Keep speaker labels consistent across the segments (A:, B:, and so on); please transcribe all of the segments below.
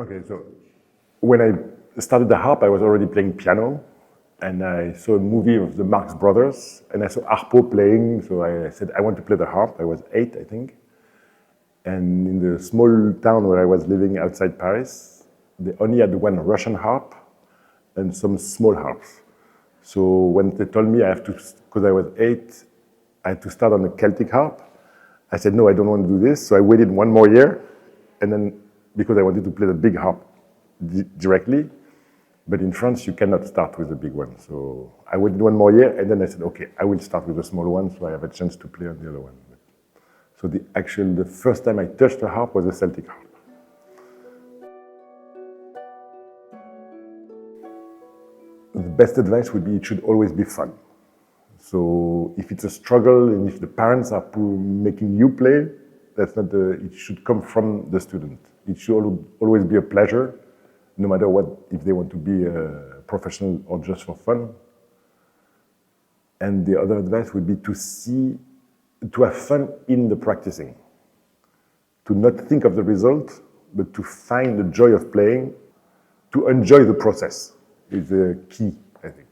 A: Okay, so when I started the harp, I was already playing piano, and I saw a movie of the Marx Brothers, and I saw Harpo playing, so I said, I want to play the harp. I was 8, I think. And in the small town where I was living outside Paris, they only had one Russian harp and some small harps. So when they told me I have to, because I was 8, I had to start on a Celtic harp, I said, no, I don't want to do this. So I waited 1 more year, and then, because I wanted to play the big harp directly, but in France, you cannot start with the big one. So I waited 1 more year, and then I said, okay, I will start with the small one, so I have a chance to play on the other one. So the first time I touched a harp was a Celtic harp. The best advice would be it should always be fun. So if it's a struggle and if the parents are making you play, that's not it should come from the student. It should always be a pleasure, no matter what, if they want to be a professional or just for fun. And the other advice would be to have fun in the practicing. To not think of the result, but to find the joy of playing, to enjoy the process is the key, I think.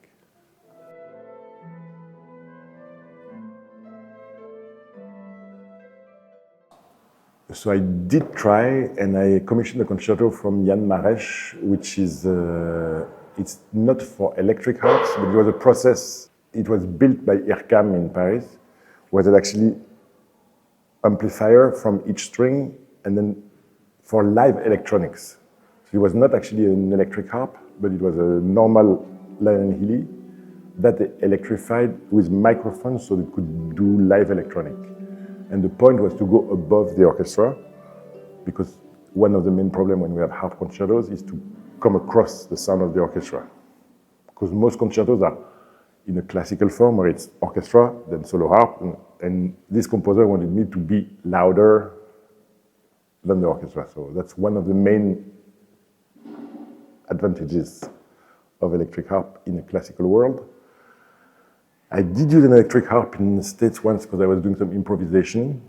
A: So I did try, and I commissioned a concerto from Jan Maresch, which is, it's not for electric harps, but it was a process. It was built by IRCAM in Paris, was it actually amplifier from each string, and then for live electronics. So it was not actually an electric harp, but it was a normal Lyon Healy that they electrified with microphones so they could do live electronic. And the point was to go above the orchestra, because one of the main problems when we have harp concertos is to come across the sound of the orchestra. Because most concertos are in a classical form where it's orchestra, then solo harp, and this composer wanted me to be louder than the orchestra. So that's one of the main advantages of electric harp in a classical world. I did use an electric harp in the States once because I was doing some improvisation,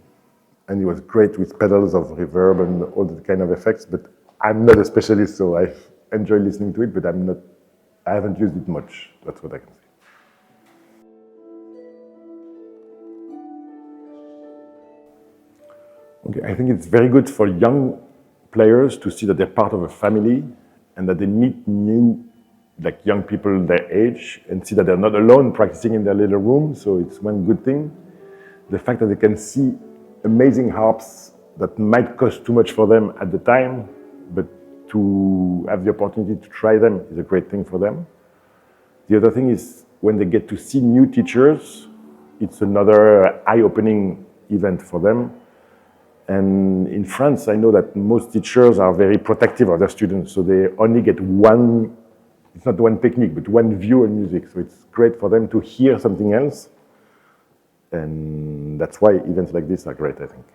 A: and it was great with pedals of reverb and all the kind of effects, but I'm not a specialist, so I enjoy listening to it, but I haven't used it much. That's what I can say. Okay, I think it's very good for young players to see that they're part of a family and that they meet new, like young people their age, and see that they're not alone practicing in their little room, so it's one good thing. The fact that they can see amazing harps that might cost too much for them at the time, but to have the opportunity to try them is a great thing for them. The other thing is when they get to see new teachers, it's another eye-opening event for them. And in France, I know that most teachers are very protective of their students, so they only get one, it's not one technique, but one view on music. So it's great for them to hear something else. And that's why events like this are great, I think.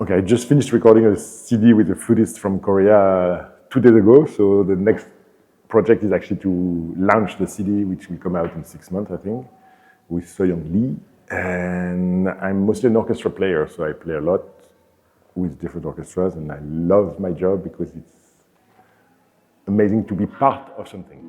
A: Okay, I just finished recording a CD with a flutist from Korea 2 days ago. So the next project is actually to launch the CD, which will come out in 6 months, I think, with Soyoung Lee. And I'm mostly an orchestra player, so I play a lot with different orchestras, and I love my job because it's amazing to be part of something.